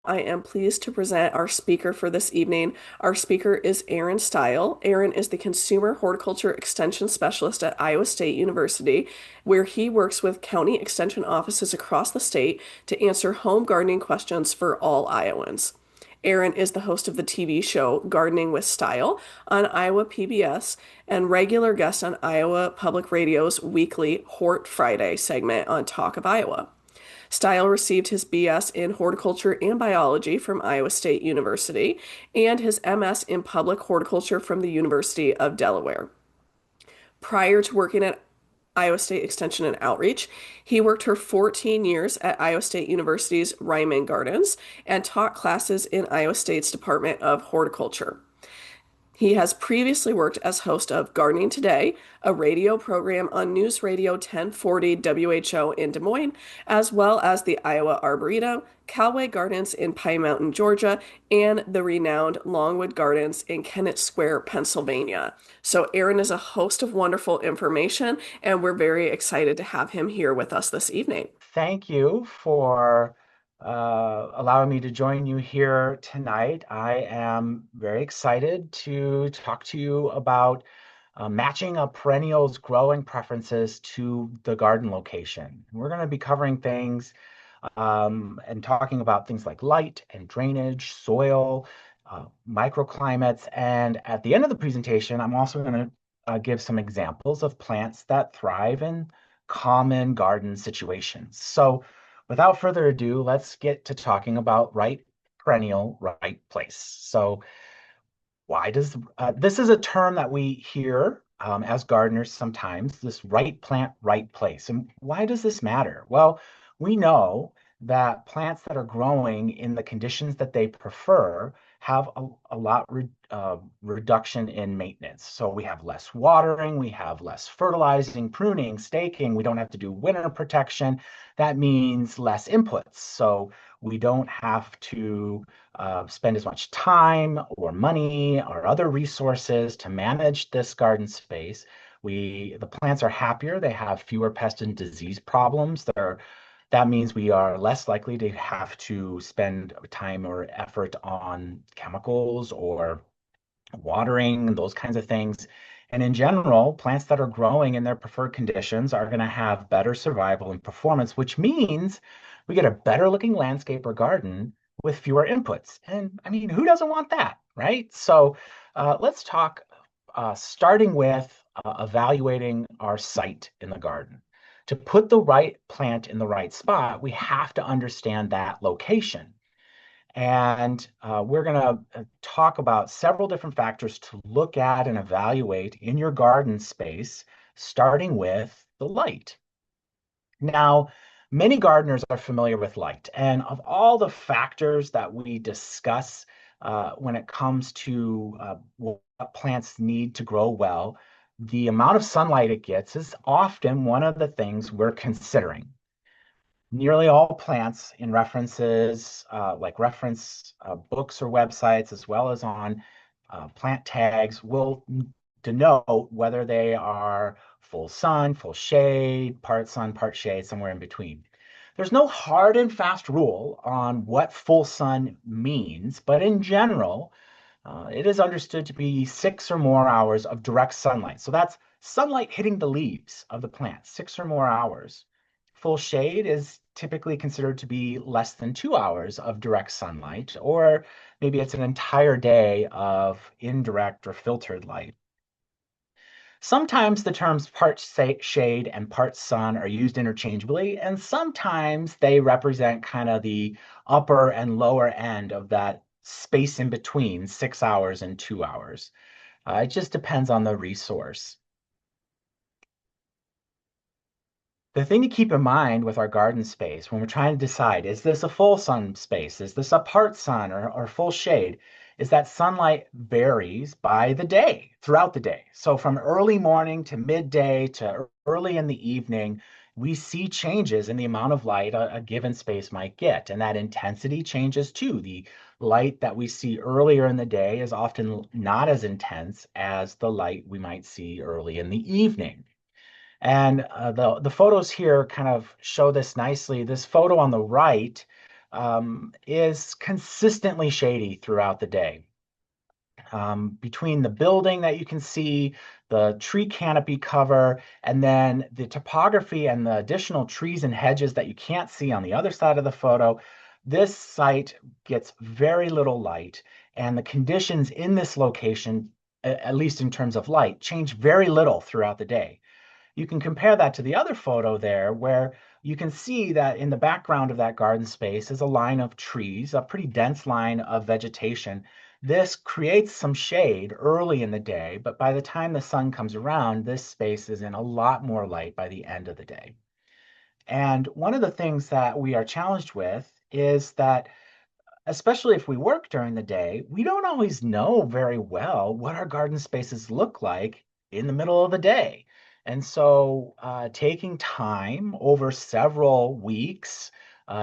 I am pleased to present our speaker for this evening. Our speaker is Aaron Steil. Aaron is the Consumer Horticulture Extension Specialist at Iowa State University, where he works with county extension offices across the state to answer home gardening questions for all Iowans. Aaron is the host of the TV show Gardening with Style on Iowa PBS and regular guest on Iowa Public Radio's weekly Hort Friday segment on Talk of Iowa. Steil received his BS in horticulture and biology from Iowa State University and his MS in public horticulture from the University of Delaware. Prior to working at Iowa State Extension and Outreach, he worked for 14 years at Iowa State University's Ryman Gardens and taught classes in Iowa State's Department of Horticulture. He has previously worked as host of Gardening Today, a radio program on News Radio 1040 WHO in Des Moines, as well as the Iowa Arboretum, Callaway Gardens in Pine Mountain, Georgia, and the renowned Longwood Gardens in Kennett Square, Pennsylvania. So Aaron is a host of wonderful information, and we're very excited to have him here with us this evening. Thank you for allowing me to join you here tonight. I am very excited to talk to you about matching a perennial's growing preferences to the garden location. We're going to be covering things and talking about things like light and drainage, soil, microclimates, and at the end of the presentation, I'm also going to give some examples of plants that thrive in common garden situations. So without further ado, let's get to talking about right perennial, right place. So why does this is a term that we hear as gardeners sometimes, this right plant, right place. And why does this matter? Well, we know that plants that are growing in the conditions that they prefer have a lot reduction in maintenance. So we have less watering, we have less fertilizing, pruning, staking. We don't have to do winter protection. That means less inputs. So we don't have to spend as much time or money or other resources to manage this garden space. The plants are happier, they have fewer pest and disease problems. That means we are less likely to have to spend time or effort on chemicals or watering, those kinds of things. And in general, plants that are growing in their preferred conditions are going to have better survival and performance, which means we get a better looking landscape or garden with fewer inputs. And I mean, who doesn't want that, right? So let's talk starting with evaluating our site in the garden. To put the right plant in the right spot, we have to understand that location. And we're going to talk about several different factors to look at and evaluate in your garden space, starting with the light. Now, many gardeners are familiar with light, and of all the factors that we discuss when it comes to what plants need to grow well, the amount of sunlight it gets is often one of the things we're considering. Nearly all plants in references, like reference books or websites, as well as on plant tags, will denote whether they are full sun, full shade, part sun, part shade, somewhere in between. There's no hard and fast rule on what full sun means, but in general, it is understood to be 6 or more hours of direct sunlight. So that's sunlight hitting the leaves of the plant, 6 or more hours. Full shade is typically considered to be less than 2 hours of direct sunlight, or maybe it's an entire day of indirect or filtered light. Sometimes the terms part shade and part sun are used interchangeably, and sometimes they represent kind of the upper and lower end of that space in between 6 hours and 2 hours. It just depends on the resource. The thing to keep in mind with our garden space when we're trying to decide, is this a full sun space? Is this a part sun or full shade? Is that sunlight varies by the day, throughout the day. So from early morning to midday to early in the evening, we see changes in the amount of light a given space might get. And that intensity changes too. The light that we see earlier in the day is often not as intense as the light we might see early in the evening. And the photos here kind of show this nicely. This photo on the right is consistently shady throughout the day. Between the building that you can see, the tree canopy cover, and then the topography and the additional trees and hedges that you can't see on the other side of the photo, this site gets very little light, and the conditions in this location, at least in terms of light, change very little throughout the day. You can compare that to the other photo there, where you can see that in the background of that garden space is a line of trees, a pretty dense line of vegetation. This creates some shade early in the day, but by the time the sun comes around, this space is in a lot more light by the end of the day. And one of the things that we are challenged with is that, especially if we work during the day, we don't always know very well what our garden spaces look like in the middle of the day. And so, taking time over several weeks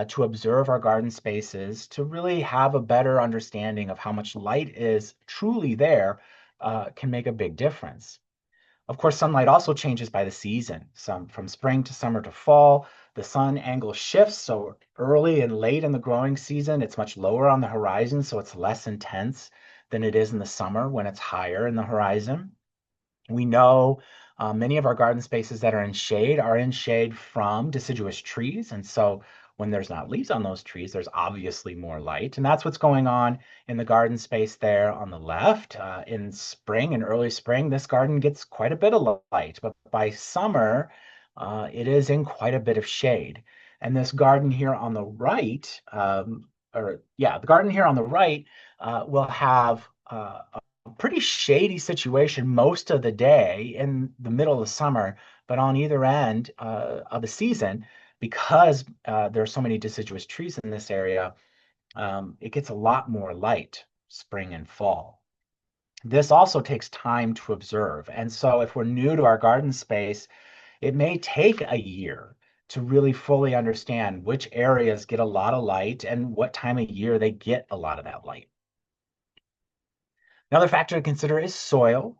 to observe our garden spaces to really have a better understanding of how much light is truly there can make a big difference. Of course, sunlight also changes by the season. Some from spring to summer to fall, the sun angle shifts. So early and late in the growing season, it's much lower on the horizon, so it's less intense than it is in the summer when it's higher in the horizon. We know many of our garden spaces that are in shade from deciduous trees. And so when there's not leaves on those trees, there's obviously more light. And that's what's going on in the garden space there on the left. In spring and early spring, this garden gets quite a bit of light, but by summer, it is in quite a bit of shade. And this garden here on the right, the garden here on the right will have pretty shady situation most of the day in the middle of the summer, but on either end of the season, because there are so many deciduous trees in this area, it gets a lot more light spring and fall. This also takes time to observe. And so if we're new to our garden space, it may take a year to really fully understand which areas get a lot of light and what time of year they get a lot of that light. Another factor to consider is soil.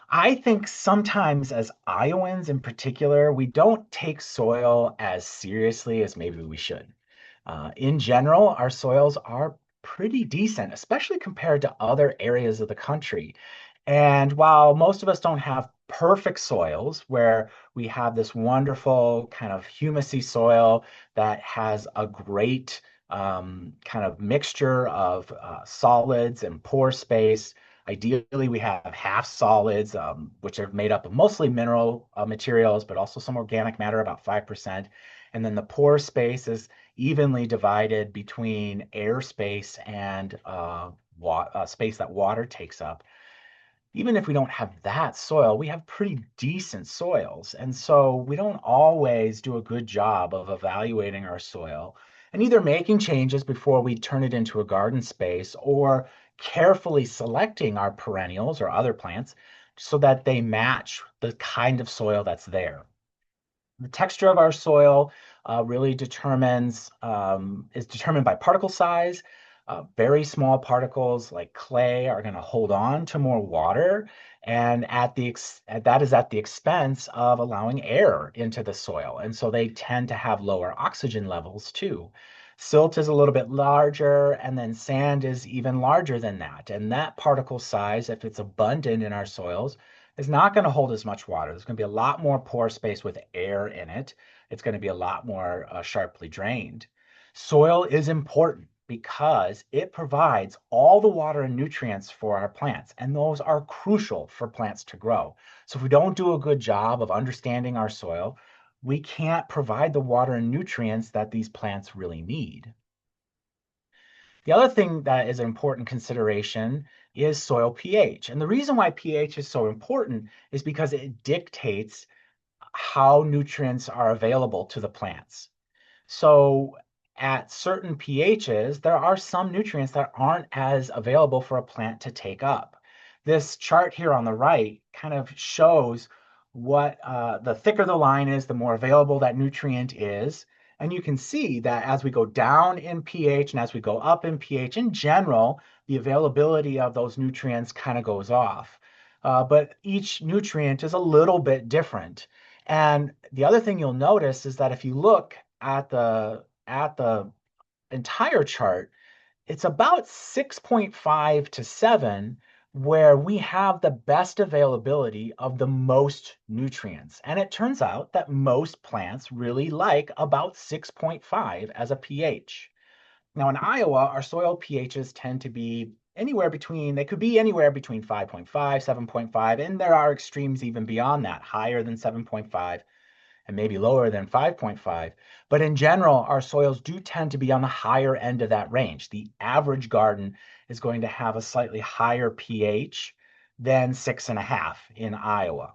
I think sometimes as Iowans in particular, we don't take soil as seriously as maybe we should. In general, our soils are pretty decent, especially compared to other areas of the country. And while most of us don't have perfect soils where we have this wonderful kind of humusy soil that has a great kind of mixture of solids and pore space, ideally we have half solids, which are made up of mostly mineral materials, but also some organic matter, about 5%. And then the pore space is evenly divided between air space and space that water takes up. Even if we don't have that soil, we have pretty decent soils. And so we don't always do a good job of evaluating our soil and either making changes before we turn it into a garden space or carefully selecting our perennials or other plants so that they match the kind of soil that's there. The texture of our soil really is determined by particle size. Very small particles like clay are going to hold on to more water, and that is at the expense of allowing air into the soil, and so they tend to have lower oxygen levels too. Silt is a little bit larger, and then sand is even larger than that. And that particle size, if it's abundant in our soils, is not going to hold as much water. There's going to be a lot more pore space with air in it. It's going to be a lot more sharply drained. Soil is important because it provides all the water and nutrients for our plants, and those are crucial for plants to grow. So if we don't do a good job of understanding our soil, we can't provide the water and nutrients that these plants really need. The other thing that is an important consideration is soil pH. And the reason why pH is so important is because it dictates how nutrients are available to the plants. So at certain pHs, there are some nutrients that aren't as available for a plant to take up. This chart here on the right kind of shows what the thicker the line is, the more available that nutrient is. And you can see that as we go down in pH and as we go up in pH, in general, the availability of those nutrients kind of goes off. But each nutrient is a little bit different. And the other thing you'll notice is that if you look at the entire chart, it's about 6.5 to 7 where we have the best availability of the most nutrients. And it turns out that most plants really like about 6.5 as a pH. Now in Iowa, our soil pHs tend to be they could be anywhere between 5.5, 7.5, and there are extremes even beyond that, higher than 7.5 and maybe lower than 5.5. But in general, our soils do tend to be on the higher end of that range. The average garden is going to have a slightly higher pH than 6.5 in Iowa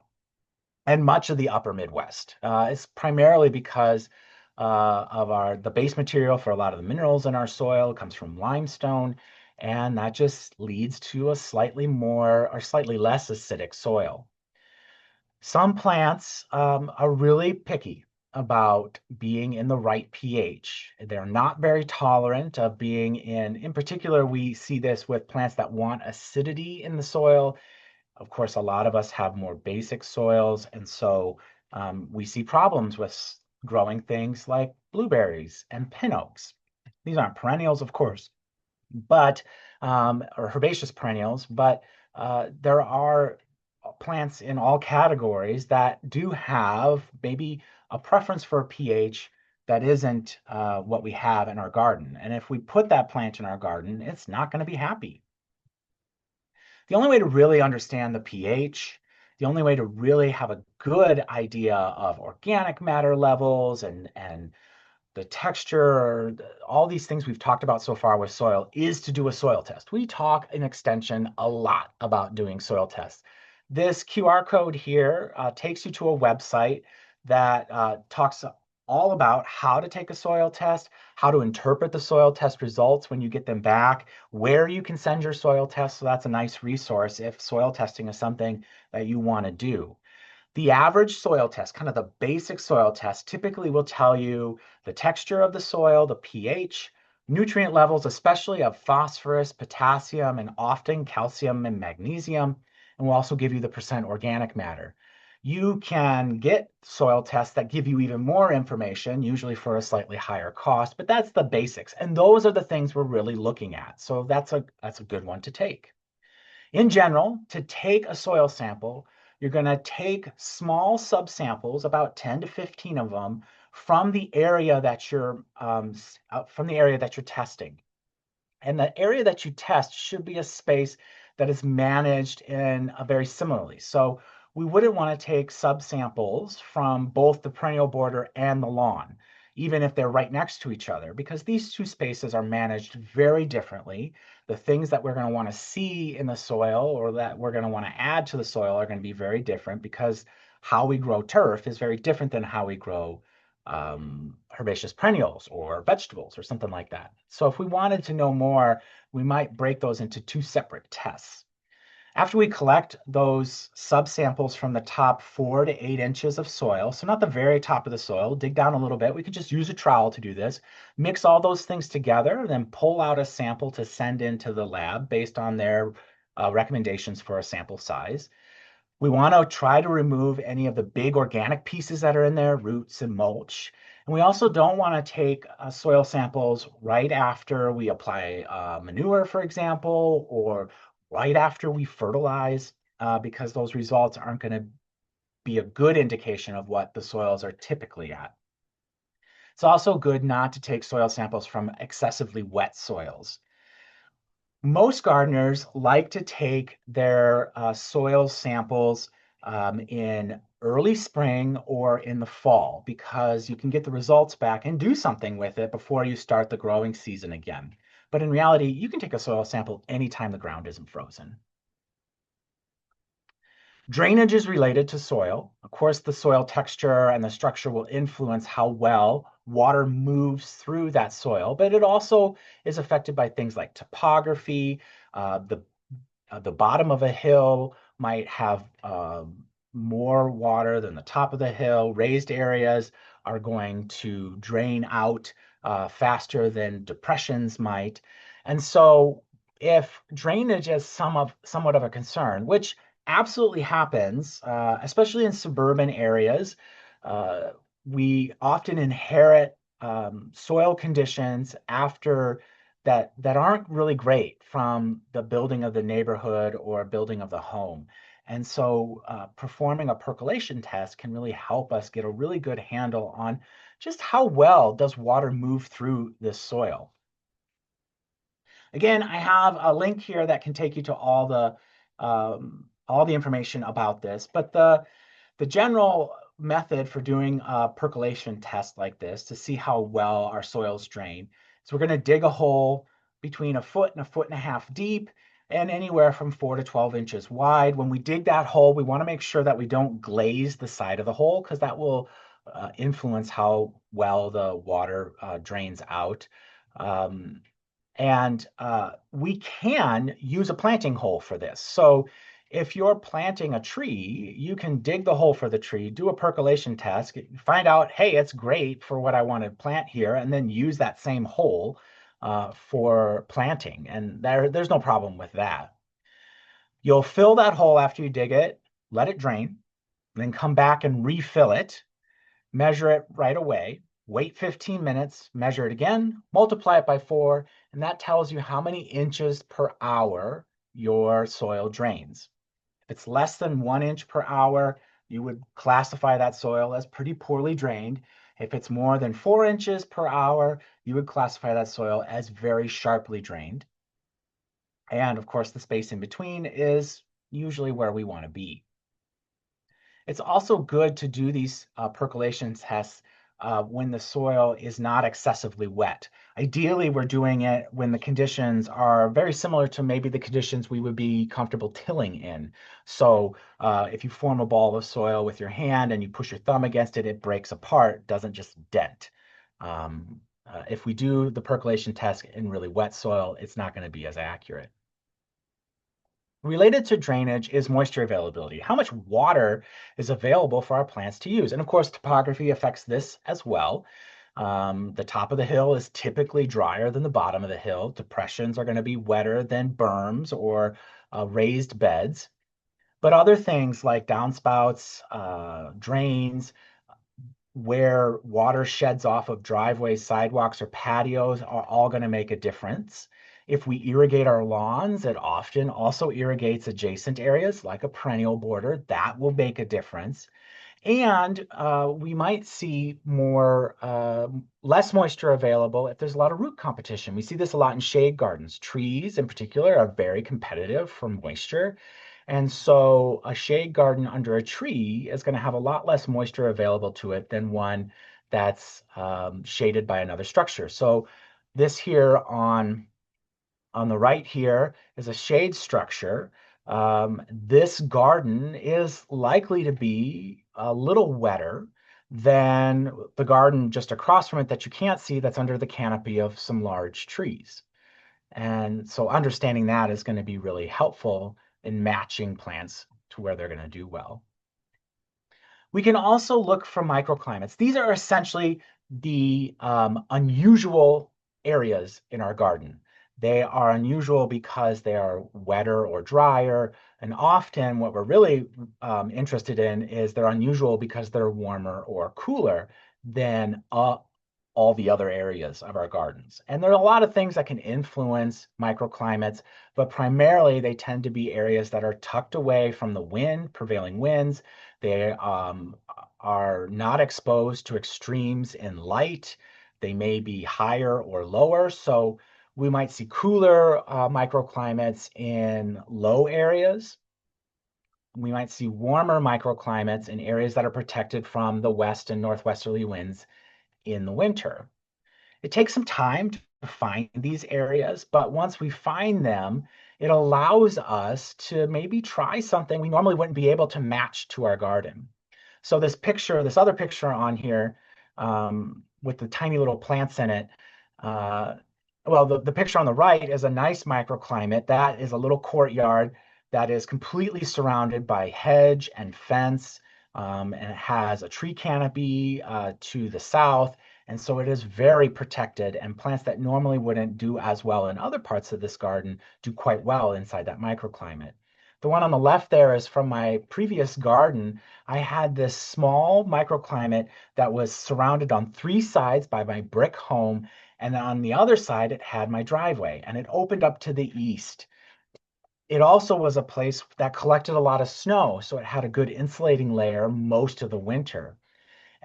and much of the upper Midwest. It's primarily because of the base material for a lot of the minerals in our soil comes from limestone, and that just leads to a slightly more or slightly less acidic soil. Some plants are really picky about being in the right pH. They're not very tolerant of being in particular, we see this with plants that want acidity in the soil. Of course, a lot of us have more basic soils, and so we see problems with growing things like blueberries and pin oaks. These aren't perennials, of course, but or herbaceous perennials, but there are plants in all categories that do have maybe a preference for a pH that isn't what we have in our garden. And if we put that plant in our garden, it's not going to be happy. The only way to really understand the pH, the only way to really have a good idea of organic matter levels and the texture, all these things we've talked about so far with soil is to do a soil test. We talk in extension a lot about doing soil tests. This QR code here takes you to a website that talks all about how to take a soil test, how to interpret the soil test results when you get them back, where you can send your soil test. So that's a nice resource if soil testing is something that you want to do. The average soil test, kind of the basic soil test, typically will tell you the texture of the soil, the pH, nutrient levels, especially of phosphorus, potassium, and often calcium and magnesium, and will also give you the percent organic matter. You can get soil tests that give you even more information, usually for a slightly higher cost, but that's the basics. And those are the things we're really looking at. So that's a good one to take. In general, to take a soil sample, you're going to take small subsamples, about 10 to 15 of them, from the area that you're testing. And the area that you test should be a space that is managed in a very similarly. So we wouldn't want to take subsamples from both the perennial border and the lawn, even if they're right next to each other, because these two spaces are managed very differently. The things that we're going to want to see in the soil or that we're going to want to add to the soil are going to be very different because how we grow turf is very different than how we grow herbaceous perennials or vegetables or something like that. So if we wanted to know more, we might break those into two separate tests. After we collect those subsamples from the top 4 to 8 inches of soil, so not the very top of the soil, dig down a little bit. We could just use a trowel to do this. Mix all those things together, then pull out a sample to send into the lab based on their recommendations for a sample size. We want to try to remove any of the big organic pieces that are in there, roots and mulch. And we also don't want to take soil samples right after we apply manure, for example, or right after we fertilize, because those results aren't going to be a good indication of what the soils are typically at. It's also good not to take soil samples from excessively wet soils. Most gardeners like to take their soil samples in early spring or in the fall because you can get the results back and do something with it before you start the growing season again. But in reality, you can take a soil sample anytime the ground isn't frozen. Drainage is related to soil. Of course, the soil texture and the structure will influence how well water moves through that soil, but it also is affected by things like topography. The bottom of a hill might have more water than the top of the hill. Raised areas are going to drain out faster than depressions might. And so if drainage is somewhat of a concern, which absolutely happens, especially in suburban areas. We often inherit soil conditions after that aren't really great from the building of the neighborhood or building of the home. And so performing a percolation test can really help us get a really good handle on just how well does water move through this soil. Again, I have a link here that can take you to all the information about this, but the general method for doing a percolation test like this to see how well our soils drain is we're going to dig a hole between a foot and a foot and a half deep and anywhere from 4 to 12 inches wide. When we dig that hole, we want to make sure that we don't glaze the side of the hole because that will influence how well the water drains out. Um, and we can use a planting hole for this. So if you're planting a tree, you can dig the hole for the tree, do a percolation test, find out, hey, it's great for what I want to plant here, and then use that same hole for planting. And there's no problem with that. You'll fill that hole after you dig it, let it drain, then come back and refill it, measure it right away, wait 15 minutes, measure it again, multiply it by 4, and that tells you how many inches per hour your soil drains. If it's less than 1 inch per hour, you would classify that soil as pretty poorly drained. If it's more than 4 inches per hour, you would classify that soil as very sharply drained. And of course, the space in between is usually where we want to be. It's also good to do these percolation tests when the soil is not excessively wet. Ideally, we're doing it when the conditions are very similar to maybe the conditions we would be comfortable tilling in. So if you form a ball of soil with your hand and you push your thumb against it, it breaks apart, doesn't just dent. If we do the percolation test in really wet soil, it's not going to be as accurate. Related to drainage is moisture availability. How much water is available for our plants to use? And of course, topography affects this as well. The top of the hill is typically drier than the bottom of the hill. Depressions are going to be wetter than berms or raised beds. But other things like downspouts, drains, where water sheds off of driveways, sidewalks, or patios are all going to make a difference. If we irrigate our lawns, it often also irrigates adjacent areas like a perennial border. That will make a difference. And we might see less moisture available if there's a lot of root competition. We see this a lot in shade gardens. Trees in particular are very competitive for moisture. And so a shade garden under a tree is going to have a lot less moisture available to it than one that's shaded by another structure. So this here on the right here is a shade structure. This garden is likely to be a little wetter than the garden just across from it that you can't see that's under the canopy of some large trees. And so understanding that is going to be really helpful in matching plants to where they're going to do well. We can also look for microclimates. These are essentially the unusual areas in our garden. They are unusual because they are wetter or drier. And often what we're really interested in is they're unusual because they're warmer or cooler than all the other areas of our gardens. And there are a lot of things that can influence microclimates, but primarily they tend to be areas that are tucked away from the wind, prevailing winds. They are not exposed to extremes in light. They may be higher or lower. So we might see cooler microclimates in low areas. We might see warmer microclimates in areas that are protected from the west and northwesterly winds in the winter. It takes some time to find these areas, but once we find them, it allows us to maybe try something we normally wouldn't be able to match to our garden. So this other picture on here with the tiny little plants in it, uh, well, the picture on the right is a nice microclimate. That is a little courtyard that is completely surrounded by hedge and fence, and it has a tree canopy to the south. And so it is very protected, and plants that normally wouldn't do as well in other parts of this garden do quite well inside that microclimate. The one on the left there is from my previous garden. I had this small microclimate that was surrounded on three sides by my brick home. And on the other side, it had my driveway and it opened up to the east. It also was a place that collected a lot of snow, so it had a good insulating layer most of the winter.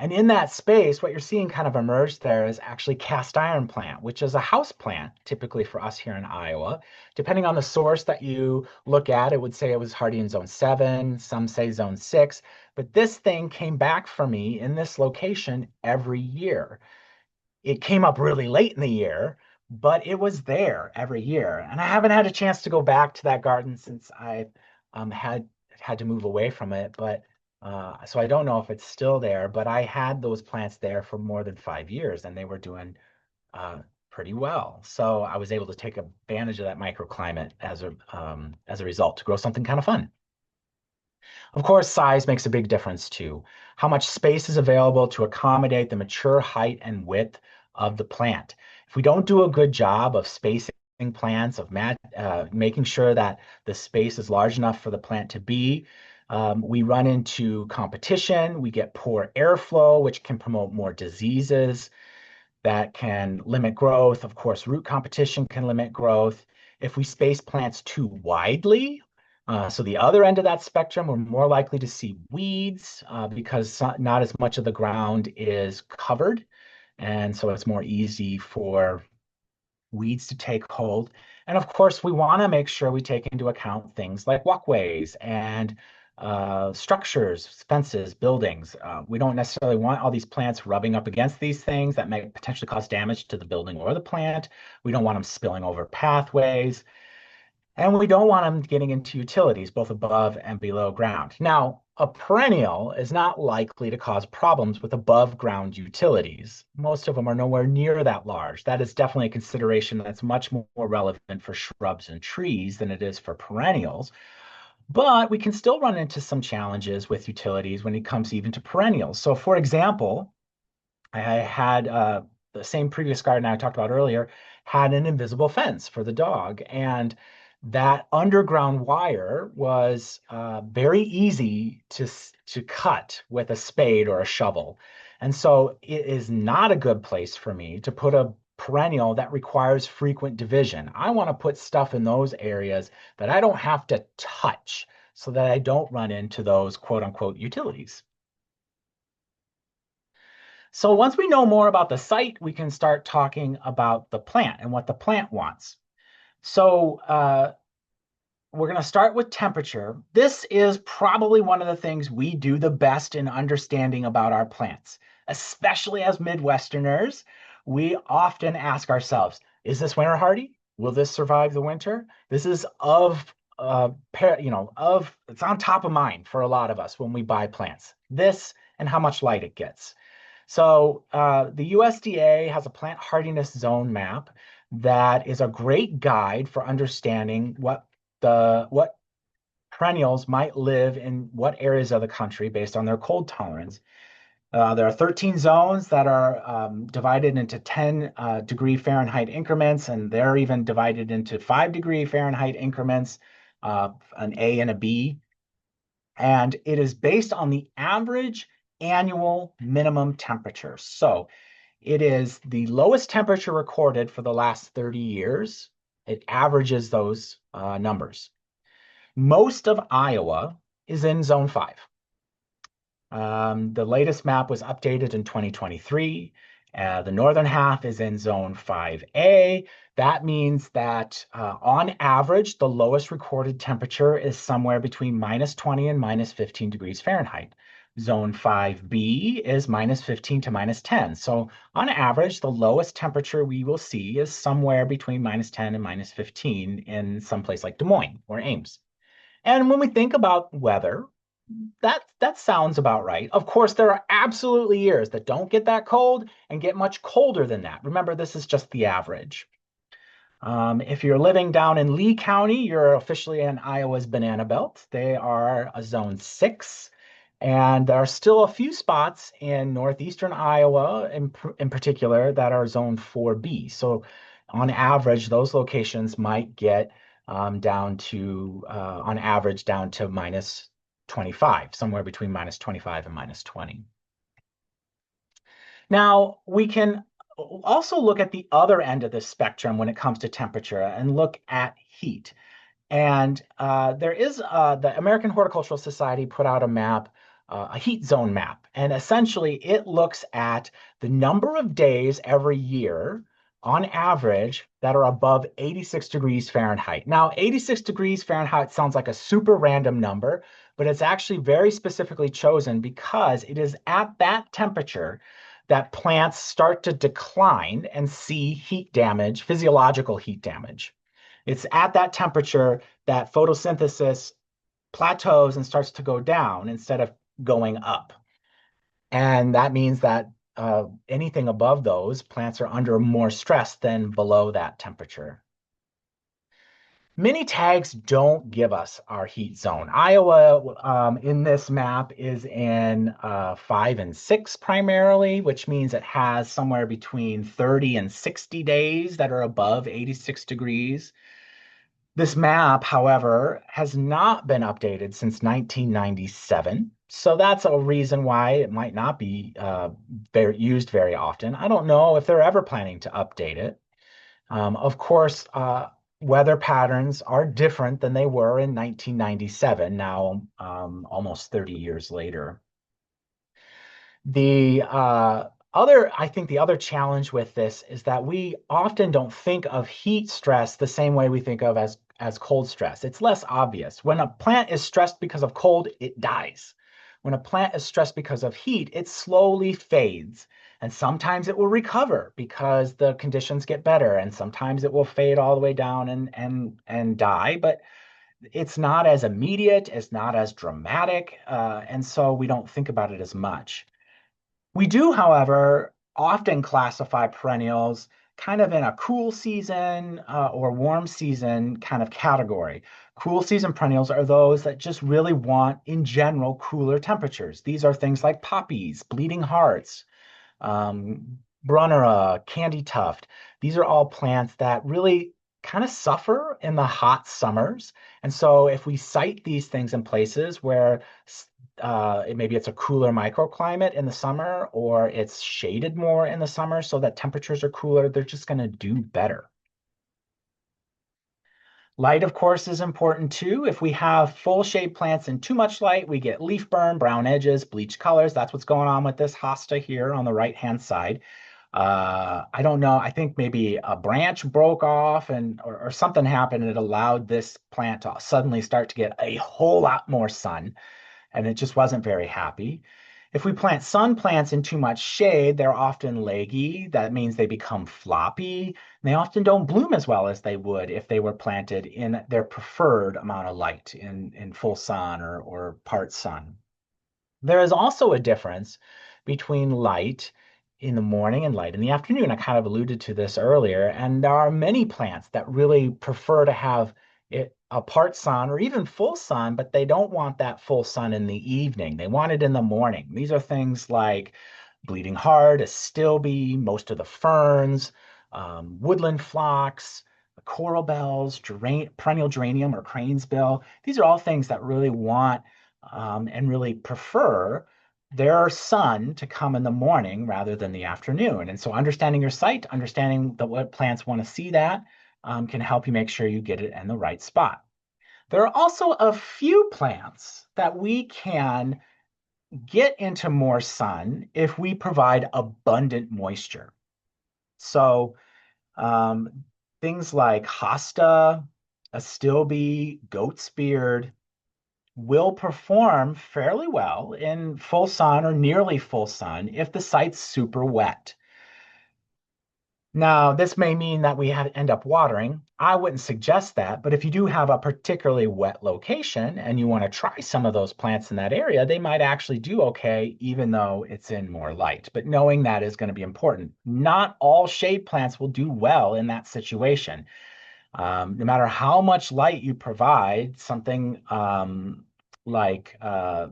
And in that space, what you're seeing kind of emerge there is actually cast iron plant, which is a house plant typically for us here in Iowa. Depending on the source that you look at, it would say it was hardy in zone 7, some say zone 6, but this thing came back for me in this location every year. It came up really late in the year, but it was there every year. And I haven't had a chance to go back to that garden since I had to move away from it. But so I don't know if it's still there, but I had those plants there for more than 5 years and they were doing uh, pretty well. So I was able to take advantage of that microclimate as a result to grow something kind of fun. Of course, size makes a big difference too. How much space is available to accommodate the mature height and width of the plant. If we don't do a good job of spacing plants, of making sure that the space is large enough for the plant to be, we run into competition. We get poor airflow, which can promote more diseases that can limit growth. Of course, root competition can limit growth. If we space plants too widely, so the other end of that spectrum, we're more likely to see weeds because not as much of the ground is covered. And so it's more easy for weeds to take hold. And of course, we want to make sure we take into account things like walkways and structures, fences, buildings. We don't necessarily want all these plants rubbing up against these things that may potentially cause damage to the building or the plant. We don't want them spilling over pathways. And we don't want them getting into utilities, both above and below ground. Now, a perennial is not likely to cause problems with above ground utilities. Most of them are nowhere near that large. That is definitely a consideration that's much more relevant for shrubs and trees than it is for perennials. But we can still run into some challenges with utilities when it comes even to perennials. So, for example, I had the same previous garden I talked about earlier had an invisible fence for the dog. And that underground wire was very easy to cut with a spade or a shovel. And so it is not a good place for me to put a perennial that requires frequent division. I want to put stuff in those areas that I don't have to touch so that I don't run into those quote unquote utilities. So once we know more about the site, we can start talking about the plant and what the plant wants. So we're going to start with temperature. This is probably one of the things we do the best in understanding about our plants, especially as Midwesterners. We often ask ourselves, is this winter hardy? Will this survive the winter? This is it's on top of mind for a lot of us when we buy plants. This and how much light it gets. So the USDA has a plant hardiness zone map that is a great guide for understanding what perennials might live in what areas of the country based on their cold tolerance. There are 13 zones that are divided into 10 degree Fahrenheit increments, and they're even divided into 5-degree Fahrenheit increments, an A and a B. And it is based on the average annual minimum temperature. So it is the lowest temperature recorded for the last 30 years. It averages those numbers. Most of Iowa is in zone 5. The latest map was updated in 2023. The northern half is in zone 5A. That means that on average, the lowest recorded temperature is somewhere between -20 and -15 degrees Fahrenheit. Zone 5B is -15 to -10. So on average, the lowest temperature we will see is somewhere between -10 and -15 in some place like Des Moines or Ames. And when we think about weather, that sounds about right. Of course, there are absolutely years that don't get that cold and get much colder than that. Remember, this is just the average. If you're living down in Lee County, you're officially in Iowa's banana belt. They are a zone 6. And there are still a few spots in northeastern Iowa in particular that are zone 4B. So on average, those locations might get down to, on average, down to minus 25, somewhere between minus 25 and minus 20. Now, we can also look at the other end of the spectrum when it comes to temperature and look at heat. And there is the American Horticultural Society put out a map, a heat zone map. And essentially, it looks at the number of days every year on average that are above 86 degrees Fahrenheit. Now, 86 degrees Fahrenheit sounds like a super random number, but it's actually very specifically chosen because it is at that temperature that plants start to decline and see heat damage, physiological heat damage. It's at that temperature that photosynthesis plateaus and starts to go down instead of going up. And that means that anything above those, plants are under more stress than below that temperature. Mini tags don't give us our heat zone. Iowa in this map is in 5 and 6 primarily, which means it has somewhere between 30 and 60 days that are above 86 degrees. This map, however, has not been updated since 1997. So that's a reason why it might not be used very often. I don't know if they're ever planning to update it. Of course, weather patterns are different than they were in 1997, now almost 30 years later. I think the other challenge with this is that we often don't think of heat stress the same way we think of as cold stress. It's less obvious. When a plant is stressed because of cold, it dies. When a plant is stressed because of heat, it slowly fades. And sometimes it will recover because the conditions get better, and sometimes it will fade all the way down and die. But it's not as immediate, it's not as dramatic, and so we don't think about it as much. We do, however, often classify perennials kind of in a cool season or warm season kind of category. Cool season perennials are those that just really want, in general, cooler temperatures. These are things like poppies, bleeding hearts, Brunnera, candy tuft. These are all plants that really kind of suffer in the hot summers. And so if we site these things in places where maybe it's a cooler microclimate in the summer or it's shaded more in the summer so that temperatures are cooler, they're just going to do better. Light, of course, is important too. If we have full shade plants and too much light, we get leaf burn, brown edges, bleach colors. That's what's going on with this hosta here on the right-hand side. I don't know. I think maybe a branch broke off or something happened and it allowed this plant to suddenly start to get a whole lot more sun, and it just wasn't very happy. If we plant sun plants in too much shade, they're often leggy. That means they become floppy. They often don't bloom as well as they would if they were planted in their preferred amount of light in full sun or part sun. There is also a difference between light in the morning and light in the afternoon. I kind of alluded to this earlier, and there are many plants that really prefer to have it a part sun or even full sun, but they don't want that full sun in the evening. They want it in the morning. These are things like bleeding heart, astilbe, most of the ferns, woodland phlox, coral bells, perennial geranium or cranesbill. These are all things that really want and really prefer their sun to come in the morning rather than the afternoon. And so understanding your site, understanding what plants want to see that can help you make sure you get it in the right spot. There are also a few plants that we can get into more sun if we provide abundant moisture. So um, things like hosta, astilbe, goat's beard, will perform fairly well in full sun or nearly full sun if the site's super wet. Now, this may mean that we end up watering. I wouldn't suggest that, but if you do have a particularly wet location and you want to try some of those plants in that area, they might actually do okay, even though it's in more light. But knowing that is going to be important. Not all shade plants will do well in that situation. No matter how much light you provide, something like a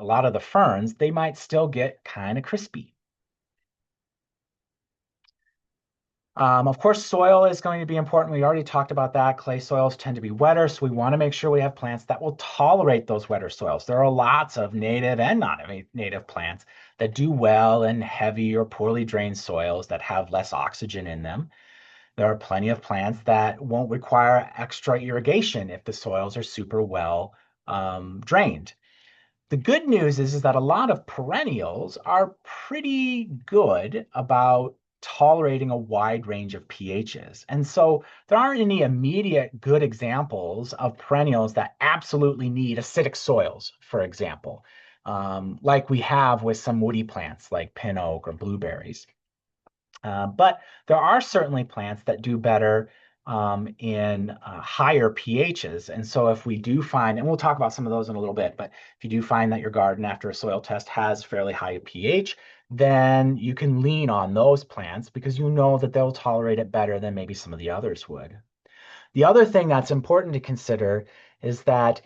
lot of the ferns, they might still get kind of crispy. Of course, soil is going to be important. We already talked about that. Clay soils tend to be wetter, so we want to make sure we have plants that will tolerate those wetter soils. There are lots of native and non-native plants that do well in heavy or poorly drained soils that have less oxygen in them. There are plenty of plants that won't require extra irrigation if the soils are super well drained. The good news is that a lot of perennials are pretty good about tolerating a wide range of pHs. And so there aren't any immediate good examples of perennials that absolutely need acidic soils, for example, like we have with some woody plants like pin oak or blueberries. But there are certainly plants that do better in higher pHs. And so if we do find, and we'll talk about some of those in a little bit, but if you do find that your garden after a soil test has fairly high pH, then you can lean on those plants because you know that they'll tolerate it better than maybe some of the others would. The other thing that's important to consider is that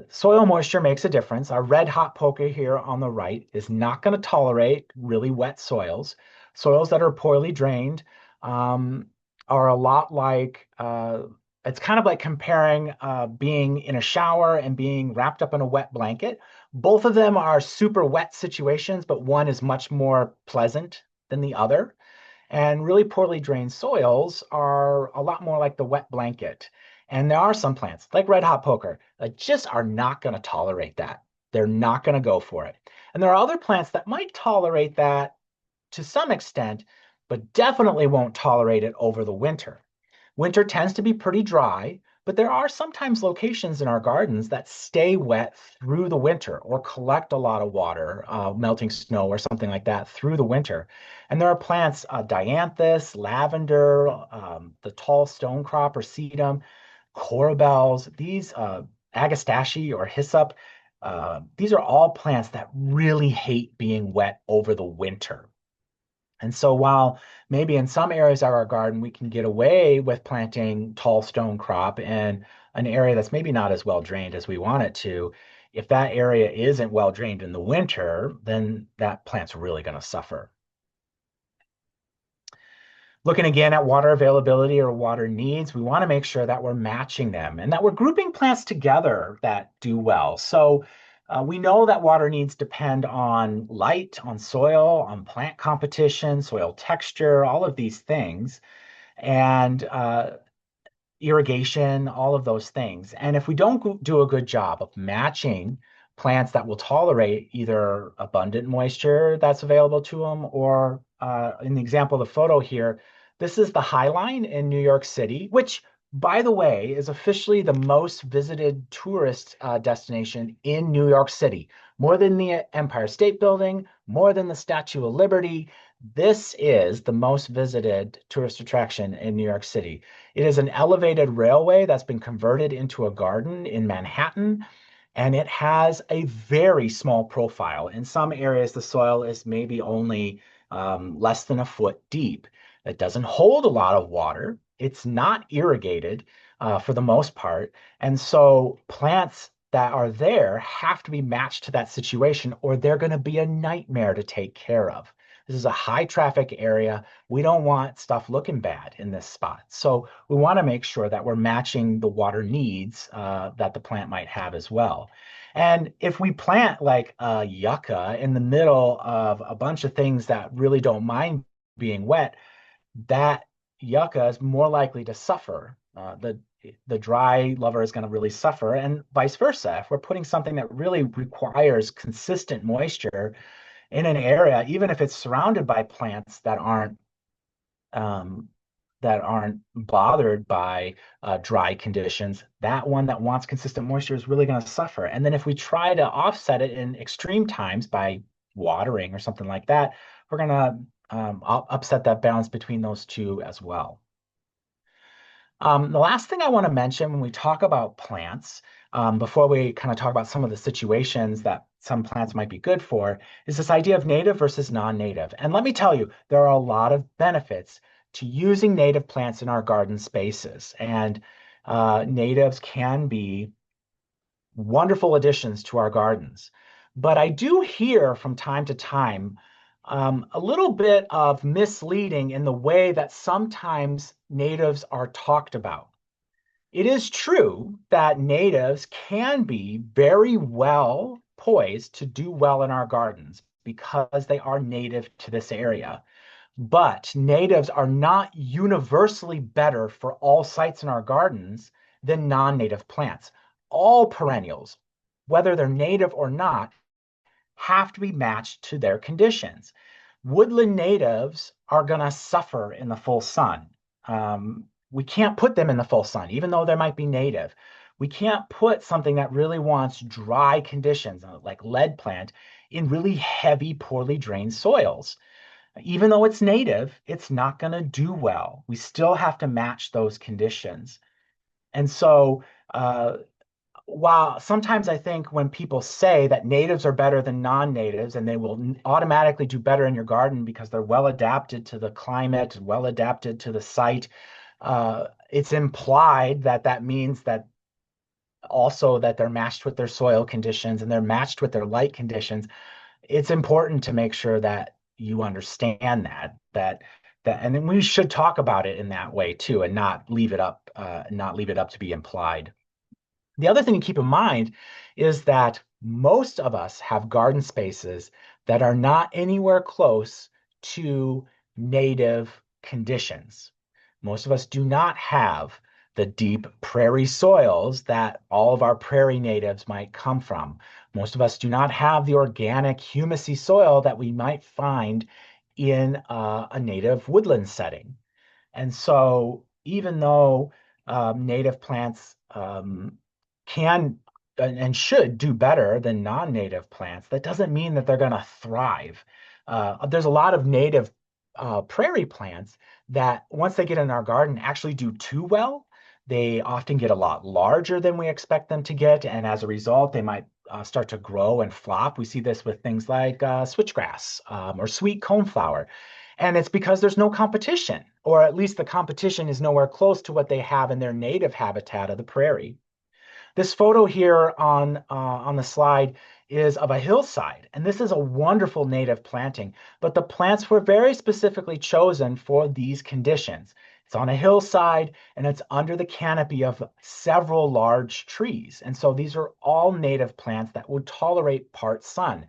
soil moisture makes a difference. Our red hot poker here on the right is not going to tolerate really wet soils. Soils that are poorly drained um, are a lot like, it's kind of like comparing being in a shower and being wrapped up in a wet blanket. Both of them are super wet situations, but one is much more pleasant than the other. And really poorly drained soils are a lot more like the wet blanket. And there are some plants, like red hot poker, that just are not going to tolerate that. They're not going to go for it. And there are other plants that might tolerate that to some extent, but definitely won't tolerate it over the winter. Winter tends to be pretty dry, but there are sometimes locations in our gardens that stay wet through the winter or collect a lot of water, melting snow or something like that through the winter. And there are plants, dianthus, lavender, the tall stonecrop or sedum, corbels, these agastache or hyssop. These are all plants that really hate being wet over the winter. And so while maybe in some areas of our garden we can get away with planting tall stone crop in an area that's maybe not as well drained as we want it to, if that area isn't well drained in the winter, then that plant's really going to suffer. Looking again at water availability or water needs, we want to make sure that we're matching them and that we're grouping plants together that do well. So we know that water needs depend on light, on soil, on plant competition, soil texture, all of these things. And irrigation, all of those things. And if we don't do a good job of matching plants that will tolerate either abundant moisture that's available to them, or in the example of the photo here, this is the High Line in New York City, which, by the way, is officially the most visited tourist destination in New York City, more than the Empire State Building, more than the Statue of Liberty. This is the most visited tourist attraction in New York City. It is an elevated railway that's been converted into a garden in Manhattan, and it has a very small profile. In some areas, the soil is maybe only less than a foot deep. It doesn't hold a lot of water. It's not irrigated for the most part. And so plants that are there have to be matched to that situation, or they're going to be a nightmare to take care of. This is a high traffic area. We don't want stuff looking bad in this spot. So we want to make sure that we're matching the water needs that the plant might have as well. And if we plant like a yucca in the middle of a bunch of things that really don't mind being wet, that yucca is more likely to suffer. The dry lover is going to really suffer, and vice versa. If we're putting something that really requires consistent moisture in an area, even if it's surrounded by plants um, that aren't bothered by dry conditions, that one that wants consistent moisture is really going to suffer. And then if we try to offset it in extreme times by watering or something like that, we're going to upset that balance between those two as well. The last thing I want to mention when we talk about plants, before we kind of talk about some of the situations that some plants might be good for, is this idea of native versus non-native. And let me tell you, there are a lot of benefits to using native plants in our garden spaces. And natives can be wonderful additions to our gardens. But I do hear from time to time a little bit of misleading in the way that sometimes natives are talked about. It is true that natives can be very well poised to do well in our gardens because they are native to this area. But natives are not universally better for all sites in our gardens than non-native plants. All perennials, whether they're native or not, have to be matched to their conditions. Woodland natives are going to suffer in the full sun. We can't put them in the full sun, even though they might be native. We can't put something that really wants dry conditions, like lead plant, in really heavy, poorly drained soils. Even though it's native, it's not going to do well. We still have to match those conditions. And so, while sometimes I think when people say that natives are better than non-natives and they will automatically do better in your garden because they're well adapted to the climate, well adapted to the site, it's implied that that means that also that they're matched with their soil conditions and they're matched with their light conditions. It's important to make sure that you understand that, and then we should talk about it in that way too, and not leave it up to be implied. The other thing to keep in mind is that most of us have garden spaces that are not anywhere close to native conditions. Most of us do not have the deep prairie soils that all of our prairie natives might come from. Most of us do not have the organic humusy soil that we might find in a native woodland setting. And so, even though native plants can and should do better than non-native plants, that doesn't mean that they're going to thrive. There's a lot of native prairie plants that, once they get in our garden, actually do too well. They often get a lot larger than we expect them to get, and as a result, they might start to grow and flop. We see this with things like switchgrass or sweet coneflower. And it's because there's no competition, or at least the competition is nowhere close to what they have in their native habitat of the prairie. This photo here on the slide is of a hillside, and this is a wonderful native planting, but the plants were very specifically chosen for these conditions. It's on a hillside and it's under the canopy of several large trees. And so these are all native plants that would tolerate part sun,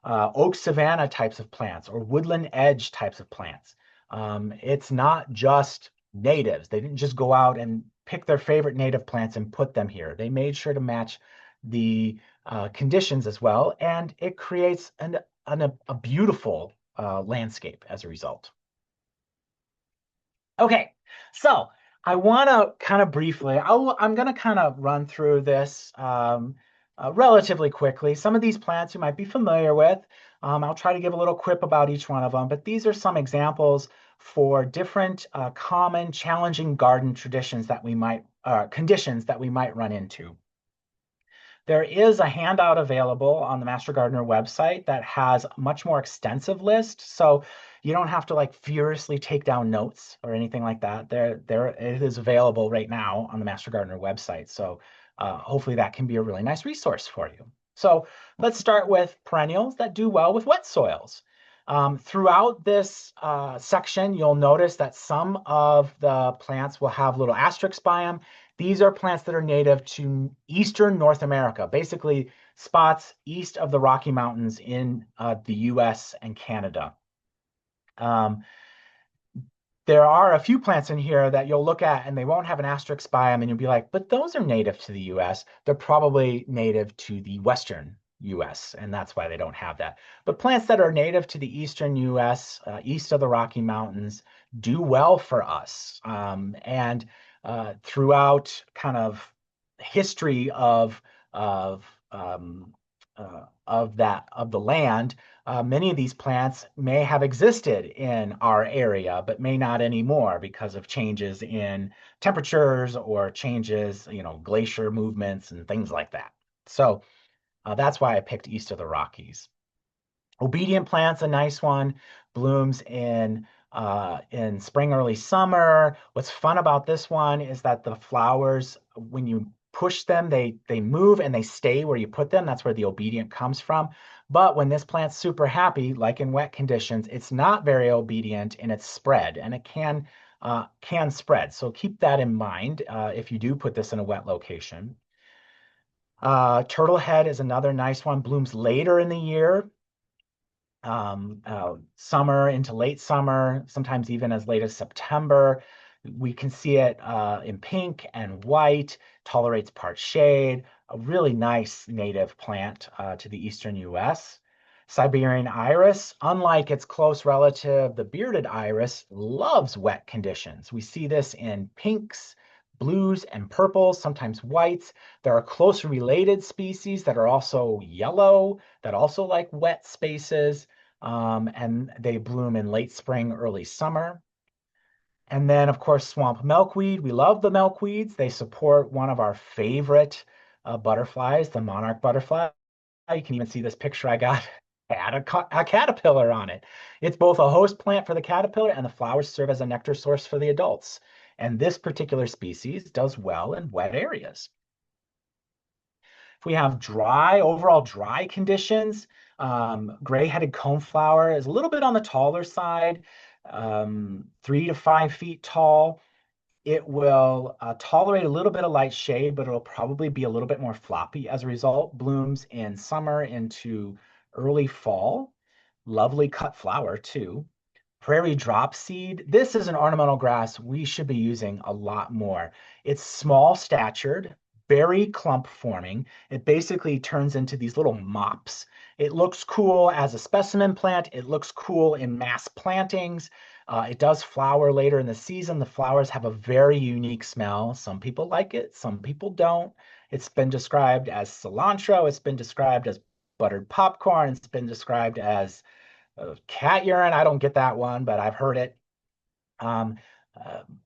oak savanna types of plants or woodland edge types of plants. It's not just natives. They didn't just go out and pick their favorite native plants and put them here. They made sure to match the conditions as well, and it creates a beautiful landscape as a result. Okay, so I want to kind of briefly, I'm going to kind of run through this relatively quickly. Some of these plants you might be familiar with. I'll try to give a little quip about each one of them, but these are some examples for different common challenging garden traditions that we might, conditions that we might run into. There is a handout available on the Master Gardener website that has a much more extensive list. So you don't have to like furiously take down notes or anything like that. It is available right now on the Master Gardener website. So hopefully that can be a really nice resource for you. So let's start with perennials that do well with wet soils. Throughout this section, you'll notice that some of the plants will have little asterisks by them. These are plants that are native to Eastern North America, basically spots east of the Rocky Mountains in the US and Canada. There are a few plants in here that you'll look at and they won't have an asterisk by them, and you'll be like, but those are native to the US. They're probably native to the Western US, and that's why they don't have that. But plants that are native to the Eastern US, east of the Rocky Mountains, do well for us. And throughout kind of history of the land, many of these plants may have existed in our area, but may not anymore because of changes in temperatures or changes, glacier movements and things like that. So that's why I picked east of the Rockies. Obedient plant's a nice one, blooms in spring, early summer. What's fun about this one is that the flowers, when you push them, they move and they stay where you put them. That's where the obedient comes from. But when this plant's super happy, like in wet conditions, it's not very obedient in its spread, and it can spread. So keep that in mind if you do put this in a wet location. Turtle head is another nice one. Blooms later in the year, summer into late summer, sometimes even as late as September. We can see it in pink and white, tolerates part shade, a really nice native plant to the eastern US. Siberian iris, unlike its close relative, the bearded iris, loves wet conditions. We see this in pinks, blues, and purples, sometimes whites. There are close related species that are also yellow, that also like wet spaces, and they bloom in late spring, early summer. And then, of course, swamp milkweed. We love the milkweeds. They support one of our favorite butterflies, the monarch butterfly. You can even see this picture I got had a caterpillar on it. It's both a host plant for the caterpillar, and the flowers serve as a nectar source for the adults. And this particular species does well in wet areas. If we have overall dry conditions, gray-headed coneflower is a little bit on the taller side, 3 to 5 feet tall. It will tolerate a little bit of light shade, but it'll probably be a little bit more floppy as a result. Blooms in summer into early fall. Lovely cut flower too. Prairie dropseed. This is an ornamental grass we should be using a lot more. It's small statured, very clump forming. It basically turns into these little mops. It looks cool as a specimen plant. It looks cool in mass plantings. It does flower later in the season. The flowers have a very unique smell. Some people like it, some people don't. It's been described as cilantro. It's been described as buttered popcorn. It's been described as cat urine. I don't get that one, but I've heard it. Um,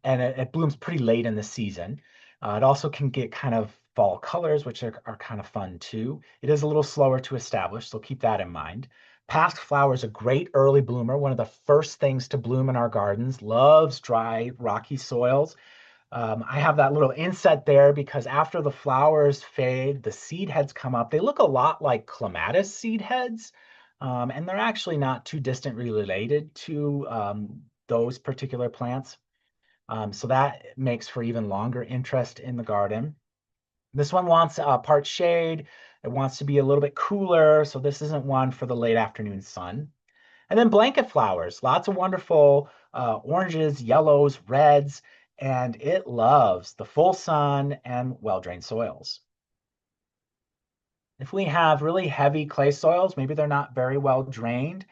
and it blooms pretty late in the season. It also can get kind of fall colors, which are kind of fun too. It is a little slower to establish, so keep that in mind. Pasque flower is a great early bloomer, one of the first things to bloom in our gardens, loves dry, rocky soils. I have that little inset there because after the flowers fade, the seed heads come up. They look a lot like clematis seed heads, and they're actually not too distantly related to those particular plants. So that makes for even longer interest in the garden. This one wants part shade. It wants to be a little bit cooler, so this isn't one for the late afternoon sun. And then blanket flowers, lots of wonderful oranges, yellows, reds, and it loves the full sun and well-drained soils. If we have really heavy clay soils, maybe they're not very well drained,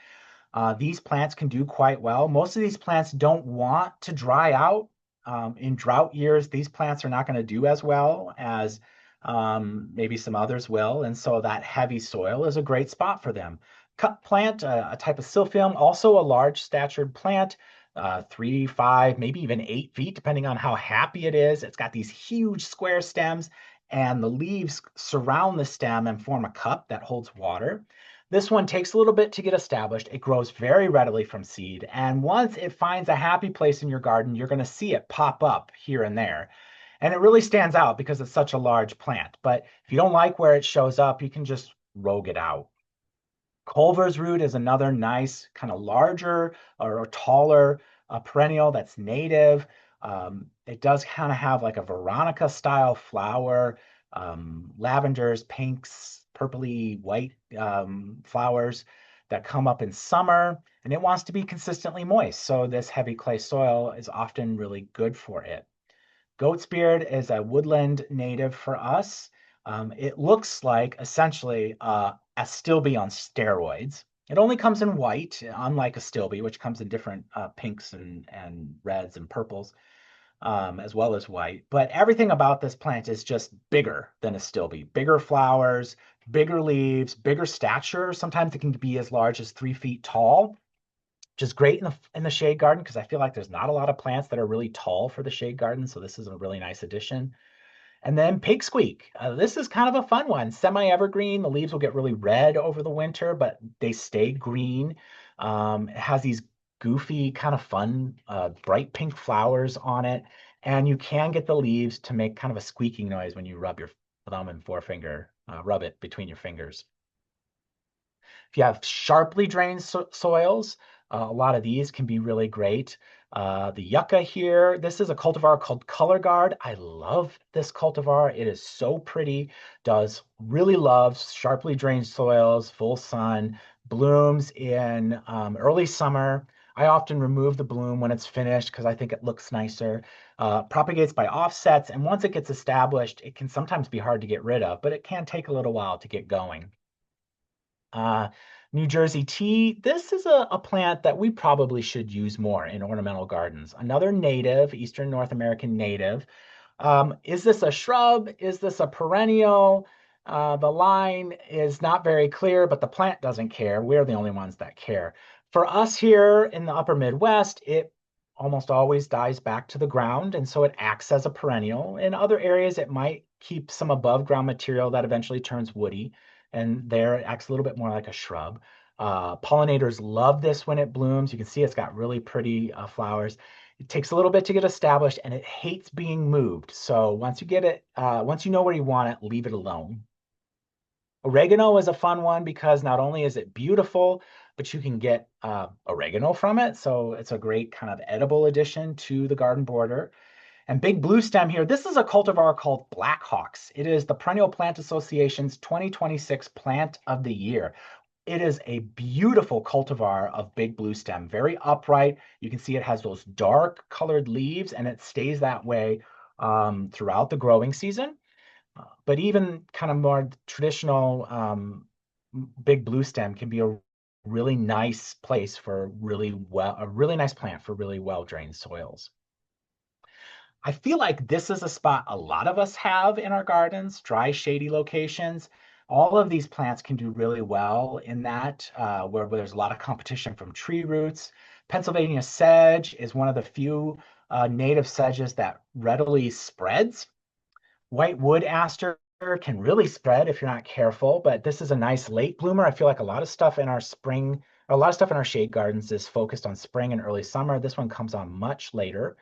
these plants can do quite well. Most of these plants don't want to dry out. In drought years, these plants are not going to do as well as maybe some others will. And so that heavy soil is a great spot for them. Cut plant, a type of silphium, also a large statured plant, 3, 5, maybe even 8 feet, depending on how happy it is. It's got these huge square stems, and the leaves surround the stem and form a cup that holds water. This one takes a little bit to get established. It grows very readily from seed. And once it finds a happy place in your garden, you're going to see it pop up here and there. And it really stands out because it's such a large plant. But if you don't like where it shows up, you can just rogue it out. Culver's root is another nice, kind of larger or taller perennial that's native. It does kind of have like a Veronica style flower, lavenders, pinks, purpley white flowers that come up in summer, and it wants to be consistently moist. So this heavy clay soil is often really good for it. Goat's beard is a woodland native for us. It looks like essentially a stilby on steroids. It only comes in white, unlike a stilby, which comes in different pinks and reds and purples, as well as white. But everything about this plant is just bigger than a stilby. Bigger flowers, bigger leaves, bigger stature. Sometimes it can be as large as 3 feet tall, which is great in the shade garden because I feel like there's not a lot of plants that are really tall for the shade garden. So this is a really nice addition. And then pig squeak. This is kind of a fun one. Semi-evergreen. The leaves will get really red over the winter, but they stay green. It has these goofy, kind of fun, bright pink flowers on it. And you can get the leaves to make kind of a squeaking noise when you rub your thumb and forefinger, rub it between your fingers. If you have sharply drained soils, a lot of these can be really great. The yucca here, this is a cultivar called Color Guard. I love this cultivar. It is so pretty, really loves sharply drained soils, full sun, blooms in early summer. I often remove the bloom when it's finished because I think it looks nicer. Propagates by offsets, and once it gets established, it can sometimes be hard to get rid of, but it can take a little while to get going. Uh, New Jersey tea, this is a plant that we probably should use more in ornamental gardens. Another native, Eastern North American native. Is this a shrub? Is this a perennial? The line is not very clear, but the plant doesn't care. We're the only ones that care. For us here in the upper Midwest, it almost always dies back to the ground, and so it acts as a perennial. In other areas, it might keep some above ground material that eventually turns woody, and there it acts a little bit more like a shrub. Pollinators love this when it blooms. You can see it's got really pretty flowers. It takes a little bit to get established, and it hates being moved. So once you get it, once you know where you want it, leave it alone. Oregano is a fun one because not only is it beautiful, but you can get oregano from it. So it's a great kind of edible addition to the garden border. And big blue stem here, this is a cultivar called Black Hawks. It is the Perennial Plant Association's 2026 Plant of the Year. It is a beautiful cultivar of big blue stem, very upright. You can see it has those dark colored leaves, and it stays that way throughout the growing season. But even kind of more traditional big blue stem can be a really nice place for a really nice plant for really well drained soils. I feel like this is a spot a lot of us have in our gardens, dry, shady locations. All of these plants can do really well in that, where there's a lot of competition from tree roots. Pennsylvania sedge is one of the few native sedges that readily spreads. White wood aster can really spread if you're not careful, but this is a nice late bloomer. I feel like a lot of stuff in our spring, or a lot of stuff in our shade gardens is focused on spring and early summer. This one comes on much later.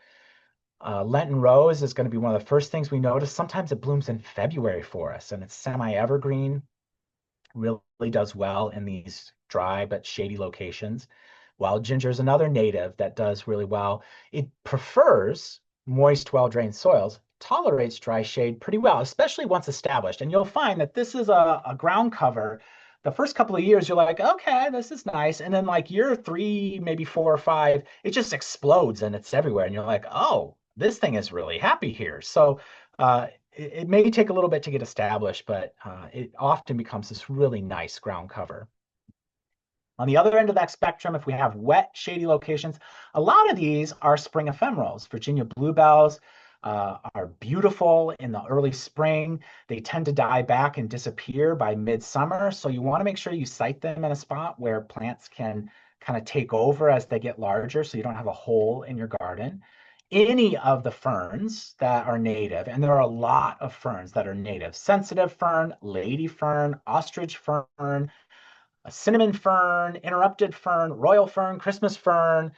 Lenten rose is going to be one of the first things we notice. Sometimes it blooms in February for us, and it's semi-evergreen. Really does well in these dry but shady locations. Wild ginger is another native that does really well. It prefers moist, well-drained soils, tolerates dry shade pretty well, especially once established. And you'll find that this is a ground cover. The first couple of years, you're like, okay, this is nice. And then like year 3, maybe 4 or 5, it just explodes and it's everywhere. And you're like, oh, this thing is really happy here. So it may take a little bit to get established, but it often becomes this really nice ground cover. On the other end of that spectrum, if we have wet, shady locations, a lot of these are spring ephemerals. Virginia bluebells are beautiful in the early spring. They tend to die back and disappear by midsummer. So you want to make sure you site them in a spot where plants can kind of take over as they get larger so you don't have a hole in your garden. Any of the ferns that are native, and there are a lot of ferns that are native, sensitive fern, lady fern, ostrich fern, a cinnamon fern, interrupted fern, royal fern, Christmas fern.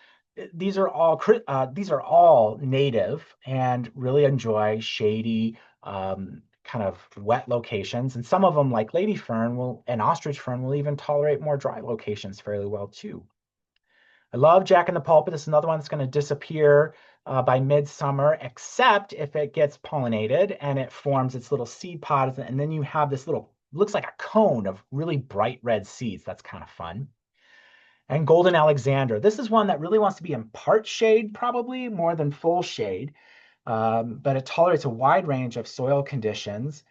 These are all native and really enjoy shady, kind of wet locations. And some of them, like lady fern, will and ostrich fern, will even tolerate more dry locations fairly well too. I love Jack in the Pulpit. This is another one that's going to disappear by midsummer, except if it gets pollinated and it forms its little seed pods, and then you have this little, looks like a cone of really bright red seeds. That's kind of fun. And Golden Alexander. This is one that really wants to be in part shade, probably more than full shade, but it tolerates a wide range of soil conditions.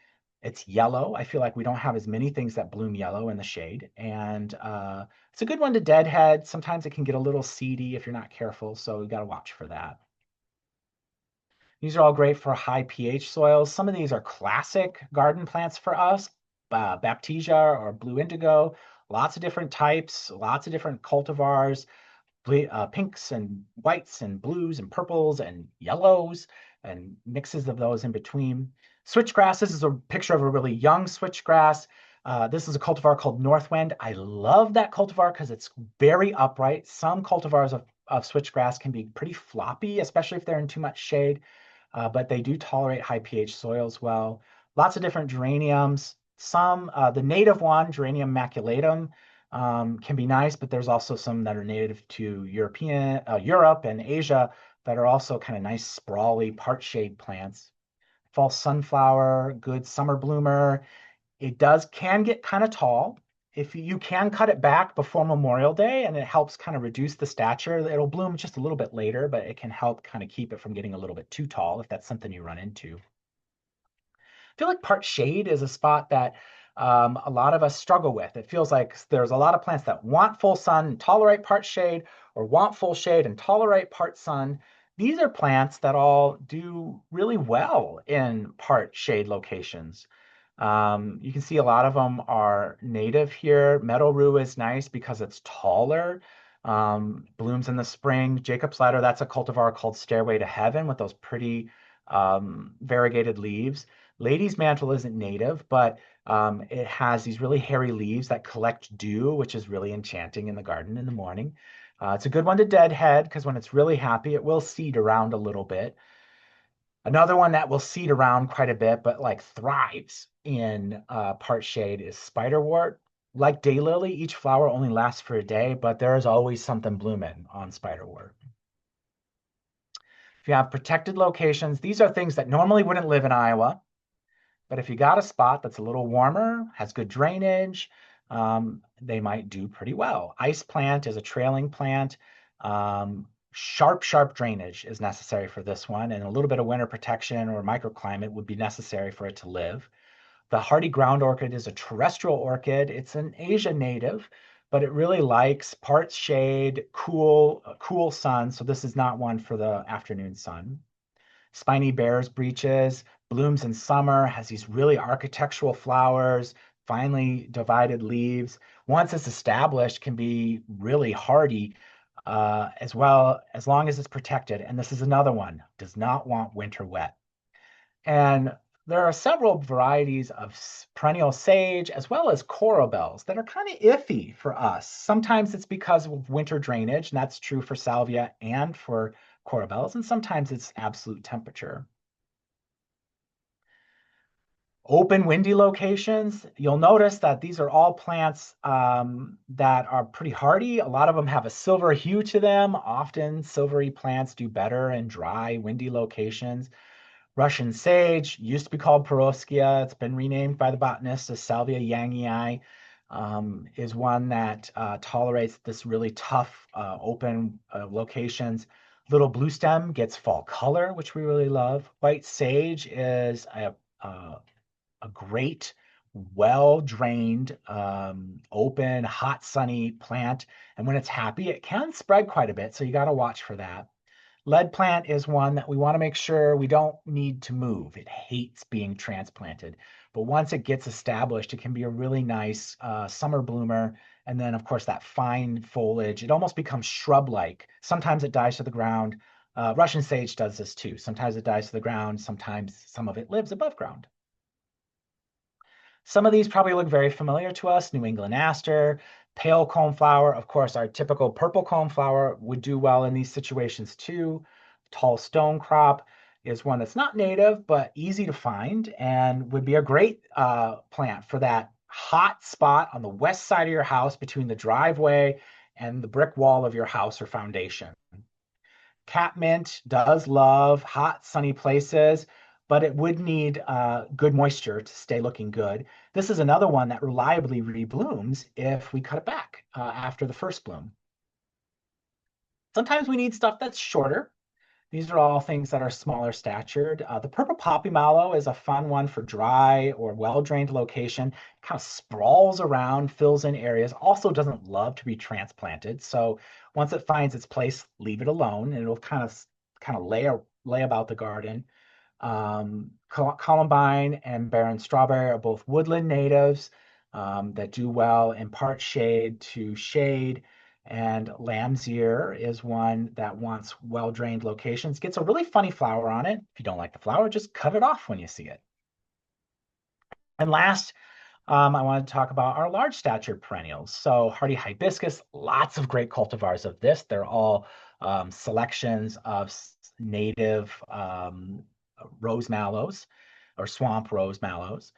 It's yellow. I feel like we don't have as many things that bloom yellow in the shade. And it's a good one to deadhead. Sometimes it can get a little seedy if you're not careful, so you got to watch for that. These are all great for high pH soils. Some of these are classic garden plants for us, Baptisia or blue indigo, lots of different types, lots of different cultivars, pinks and whites and blues and purples and yellows and mixes of those in between. Switchgrass, this is a picture of a really young switchgrass. This is a cultivar called Northwind. I love that cultivar because it's very upright. Some cultivars of switchgrass can be pretty floppy, especially if they're in too much shade. but they do tolerate high pH soils well. Lots of different geraniums. Some, the native one, Geranium maculatum, can be nice, but there's also some that are native to Europe and Asia that are also kind of nice, sprawly, part shade plants. False sunflower, good summer bloomer. It can get kind of tall. If you can cut it back before Memorial Day, and it helps kind of reduce the stature. It'll bloom just a little bit later, but it can help kind of keep it from getting a little bit too tall if that's something you run into. I feel like part shade is a spot that a lot of us struggle with. It feels like there's a lot of plants that want full sun and tolerate part shade, or want full shade and tolerate part sun. These are plants that all do really well in part shade locations. You can see a lot of them are native here. Meadow rue is nice because it's taller. Blooms in the spring. Jacob's ladder, that's a cultivar called Stairway to Heaven with those pretty variegated leaves. Lady's mantle isn't native, but it has these really hairy leaves that collect dew, which is really enchanting in the garden in the morning. It's a good one to deadhead because when it's really happy, it will seed around a little bit. Another one that will seed around quite a bit, but like thrives in part shade is spiderwort. Like daylily, each flower only lasts for a day, but there is always something blooming on spiderwort. If you have protected locations, these are things that normally wouldn't live in Iowa. But if you got a spot that's a little warmer, has good drainage, they might do pretty well. Ice plant is a trailing plant. Sharp drainage is necessary for this one, and a little bit of winter protection or microclimate would be necessary for it to live. The hardy ground orchid is a terrestrial orchid. It's an Asia native, but it really likes part shade, cool sun. So this is not one for the afternoon sun. Spiny bear's breeches, blooms in summer, has these really architectural flowers, finely divided leaves. Once it's established, can be really hardy as well, as long as it's protected. And this is another one, does not want winter wet. And there are several varieties of perennial sage as well as coral bells that are kind of iffy for us. Sometimes it's because of winter drainage, and that's true for salvia and for coral bells, and sometimes it's absolute temperature. Open windy locations, you'll notice that these are all plants that are pretty hardy. A lot of them have a silver hue to them. Often silvery plants do better in dry, windy locations. Russian sage used to be called Perovskia. It's been renamed by the botanist as Salvia yangii. Is one that tolerates this really tough open locations. Little blue stem gets fall color, which we really love. White sage is a great, well-drained, open, hot, sunny plant. And when it's happy, it can spread quite a bit. So you got to watch for that. Lead plant is one that we want to make sure we don't need to move. It hates being transplanted. But once it gets established, it can be a really nice summer bloomer. And then, of course, that fine foliage, it almost becomes shrub-like. Sometimes it dies to the ground. Russian sage does this too. Sometimes it dies to the ground. Sometimes some of it lives above ground. Some of these probably look very familiar to us. New England aster, pale coneflower. Of course, our typical purple coneflower would do well in these situations too. Tall stone crop is one that's not native, but easy to find and would be a great plant for that hot spot on the west side of your house between the driveway and the brick wall of your house or foundation. Catmint does love hot, sunny places, but it would need good moisture to stay looking good. This is another one that reliably reblooms if we cut it back after the first bloom. Sometimes we need stuff that's shorter. These are all things that are smaller statured. The purple poppy mallow is a fun one for dry or well-drained location. Kind of sprawls around, fills in areas, also doesn't love to be transplanted. So once it finds its place, leave it alone, and it'll kind of lay about the garden. Columbine and Barren strawberry are both woodland natives that do well in part shade to shade. And lamb's ear is one that wants well-drained locations. Gets a really funny flower on it. If you don't like the flower, just cut it off when you see it. And last, I want to talk about our large statured perennials. So hardy hibiscus, lots of great cultivars of this. They're all selections of native rose mallows or swamp rose mallows.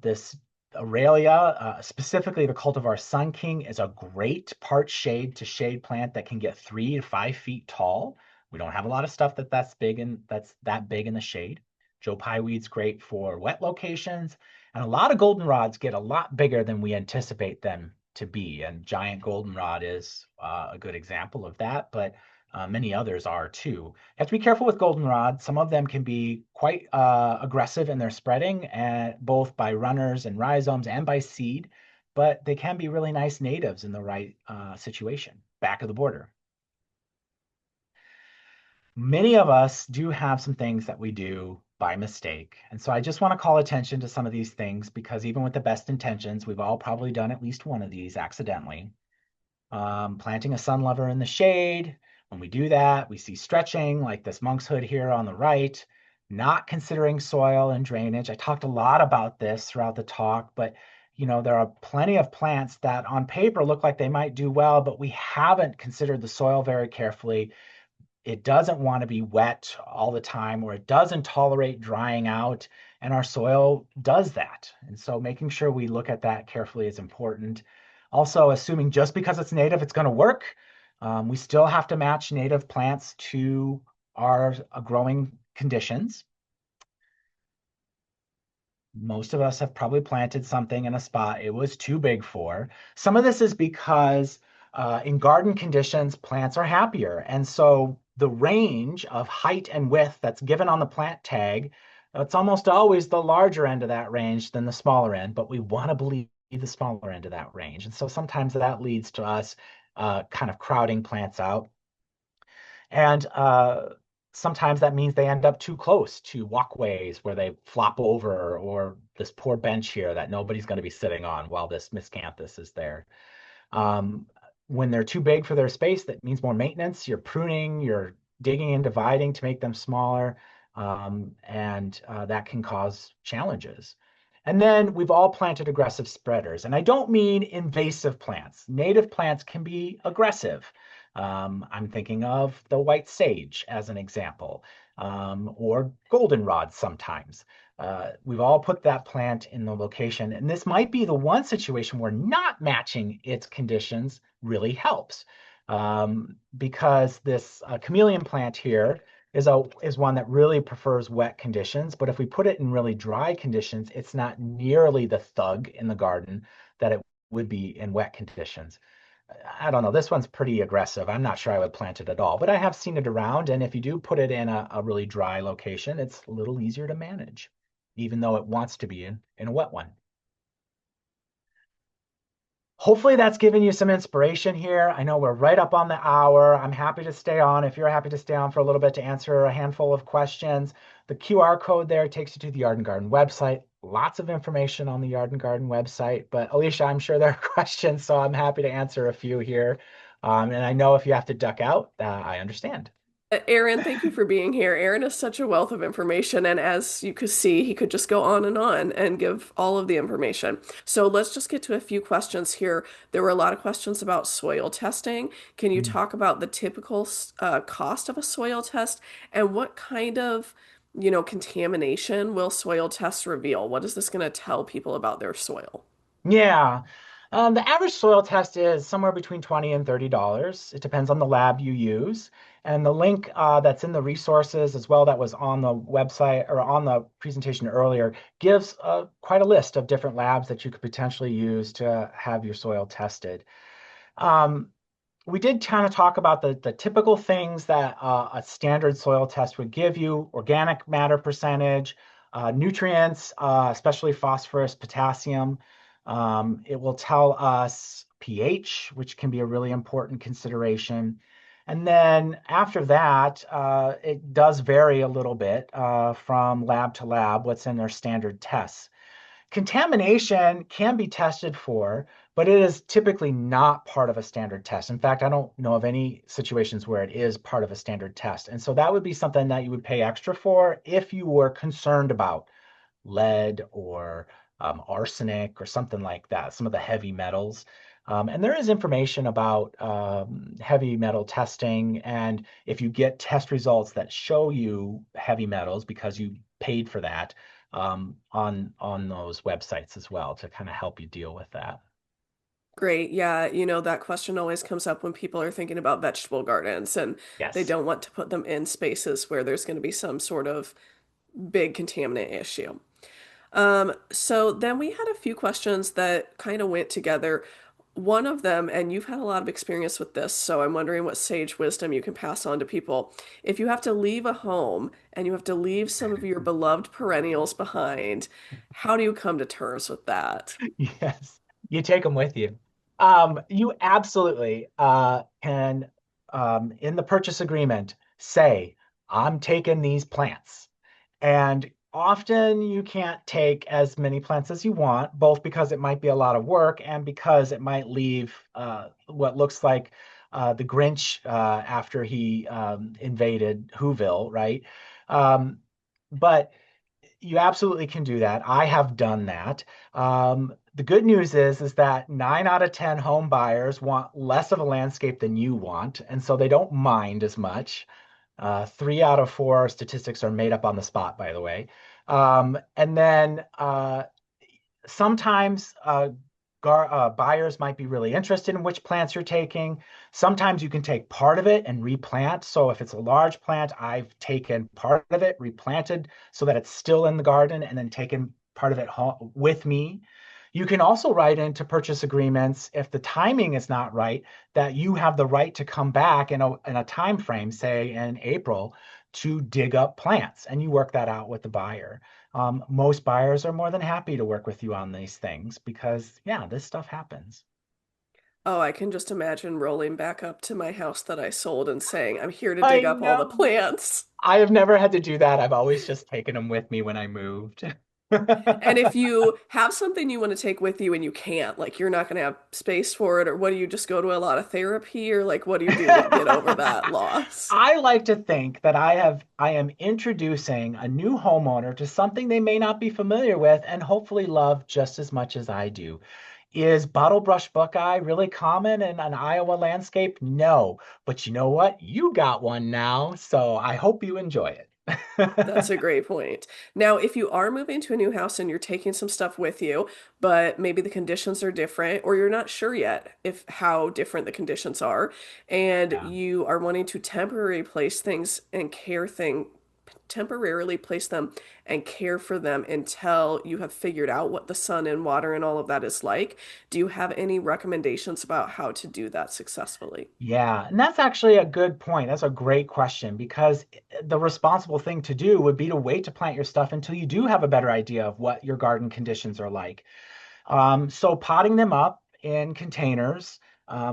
This Aurelia, specifically the cultivar Sun King, is a great part shade to shade plant that can get 3 to 5 feet tall. We don't have a lot of stuff that's that big in the shade. Joe Pye weed's great for wet locations, and a lot of goldenrods get a lot bigger than we anticipate them to be. And giant goldenrod is a good example of that, but many others are too. You have to be careful with goldenrod. Some of them can be quite aggressive in their spreading, and both by runners and rhizomes and by seed, but they can be really nice natives in the right situation, back of the border. Many of us do have some things that we do by mistake. And so I just want to call attention to some of these things because even with the best intentions, we've all probably done at least one of these accidentally. Planting a sunlover in the shade. When we do that, we see stretching like this monk's hood here on the right, not considering soil and drainage. I talked a lot about this throughout the talk, but there are plenty of plants that on paper look like they might do well, but we haven't considered the soil very carefully. It doesn't want to be wet all the time, or it doesn't tolerate drying out, and our soil does that. And so making sure we look at that carefully is important. Also, assuming just because it's native, it's going to work. We still have to match native plants to our growing conditions. Most of us have probably planted something in a spot it was too big for. Some of this is because in garden conditions, plants are happier. And so the range of height and width that's given on the plant tag, it's almost always the larger end of that range than the smaller end, but we want to believe the smaller end of that range. And so sometimes that leads to us kind of crowding plants out. And sometimes that means they end up too close to walkways where they flop over, or this poor bench here that nobody's going to be sitting on while this miscanthus is there. Um, when they're too big for their space, that means more maintenance. You're pruning, you're digging and dividing to make them smaller, and that can cause challenges. And then we've all planted aggressive spreaders. And I don't mean invasive plants. Native plants can be aggressive. I'm thinking of the white sage as an example, or goldenrod sometimes. We've all put that plant in the location, and this might be the one situation where not matching its conditions really helps, because this chameleon plant here is one that really prefers wet conditions, but if we put it in really dry conditions, it's not nearly the thug in the garden that it would be in wet conditions. I don't know. This one's pretty aggressive. I'm not sure I would plant it at all, but I have seen it around. And if you do put it in a really dry location, it's a little easier to manage, even though it wants to be in a wet one. Hopefully that's given you some inspiration here. I know we're right up on the hour. I'm happy to stay on if you're happy to stay on for a little bit to answer a handful of questions. The QR code there takes you to the Yard and Garden website. Lots of information on the Yard and Garden website. But Alicia, I'm sure there are questions, so I'm happy to answer a few here. And I know if you have to duck out, I understand. Aaron, thank you for being here. Aaron is such a wealth of information, and as you could see, he could just go on and give all of the information. So let's just get to a few questions here. There were a lot of questions about soil testing. Can you Mm. talk about the typical cost of a soil test and what kind of, contamination will soil tests reveal? What is this going to tell people about their soil? Yeah. The average soil test is somewhere between $20 and $30. It depends on the lab you use. And the link that's in the resources as well that was on the website or on the presentation earlier gives quite a list of different labs that you could potentially use to have your soil tested. Um, we did kind of talk about the typical things that a standard soil test would give you: organic matter percentage, nutrients, especially phosphorus, potassium. It will tell us pH, which can be a really important consideration. And then after that, it does vary a little bit from lab to lab, what's in their standard tests. Contamination can be tested for, but it is typically not part of a standard test. In fact, I don't know of any situations where it is part of a standard test. And so that would be something that you would pay extra for if you were concerned about lead or arsenic or something like that, some of the heavy metals. And there is information about heavy metal testing. And if you get test results that show you heavy metals because you paid for that, on those websites as well to kind of help you deal with that. Great. Yeah, that question always comes up when people are thinking about vegetable gardens and they Yes. don't want to put them in spaces where there's going to be some sort of big contaminant issue. So then we had a few questions that kind of went together. One of them, and you've had a lot of experience with this, so I'm wondering what sage wisdom you can pass on to people. If you have to leave a home and you have to leave some of your beloved perennials behind, how do you come to terms with that? Yes, you take them with you. You absolutely can, in the purchase agreement, say, I'm taking these plants. And often you can't take as many plants as you want, both because it might be a lot of work and because it might leave what looks like the Grinch after he invaded Whoville, right? Um, but you absolutely can do that. I have done that. The good news is that 9 out of 10 home buyers want less of a landscape than you want, and so they don't mind as much. 3 out of 4 statistics are made up on the spot, by the way. And then sometimes buyers might be really interested in which plants you're taking. Sometimes you can take part of it and replant. So if it's a large plant, I've taken part of it, replanted so that it's still in the garden, and then taken part of it with me. You can also write into purchase agreements if the timing is not right, that you have the right to come back in a time frame, say in April, to dig up plants, and you work that out with the buyer. Most buyers are more than happy to work with you on these things because, yeah, this stuff happens. Oh, I can just imagine rolling back up to my house that I sold and saying, I'm here to dig I up all the know. plants. I have never had to do that. I've always just taken them with me when I moved. And if you have something you want to take with you and you can't, like you're not going to have space for it, or what do you just go to a lot of therapy, or like what do you do to get over that loss? I like to think that I am introducing a new homeowner to something they may not be familiar with and hopefully love just as much as I do. Is bottlebrush buckeye really common in an Iowa landscape? No. But you know what? You got one now, so I hope you enjoy That's it. a great point. Now, if you are moving to a new house and you're taking some stuff with you, but maybe the conditions are different, or you're not sure yet if how different the conditions are, and Yeah. you are wanting to temporarily place them and care for them until you have figured out what the sun and water and all of that is like, do you have any recommendations about how to do that successfully? Yeah, and that's actually a good point. That's a great question because the responsible thing to do would be to wait to plant your stuff until you do have a better idea of what your garden conditions are like. So potting them up in containers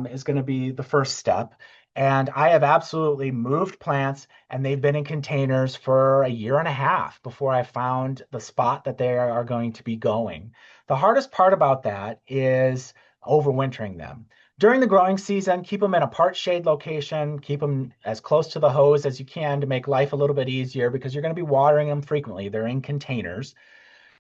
is going to be the first step. And I have absolutely moved plants, and they've been in containers for a year and a half before I found the spot that they are going to be going. The hardest part about that is overwintering them. During the growing season, keep them in a part shade location, keep them as close to the hose as you can to make life a little bit easier because you're going to be watering them frequently. They're in containers.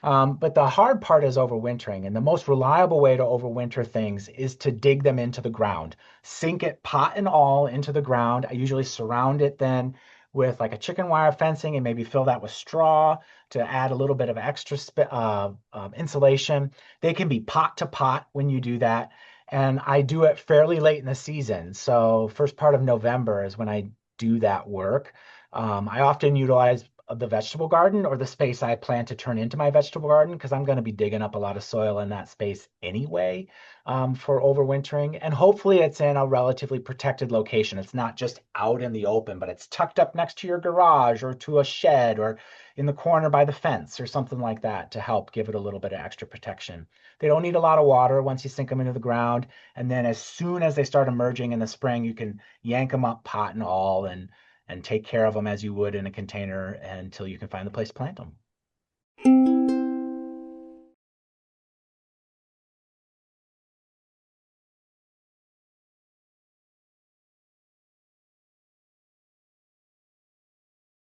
But the hard part is overwintering, and the most reliable way to overwinter things is to dig them into the ground. Sink it pot and all into the ground. I usually surround it then with like a chicken wire fencing and maybe fill that with straw to add a little bit of extra insulation. They can be pot to pot when you do that. And I do it fairly late in the season. So first part of November is when I do that work. I often utilize the vegetable garden or the space I plan to turn into my vegetable garden because I'm going to be digging up a lot of soil in that space anyway, for overwintering. And hopefully it's in a relatively protected location. It's not just out in the open, but it's tucked up next to your garage or to a shed or in the corner by the fence or something like that to help give it a little bit of extra protection. They don't need a lot of water once you sink them into the ground. And then as soon as they start emerging in the spring, you can yank them up pot and all and take care of them as you would in a container until you can find the place to plant them.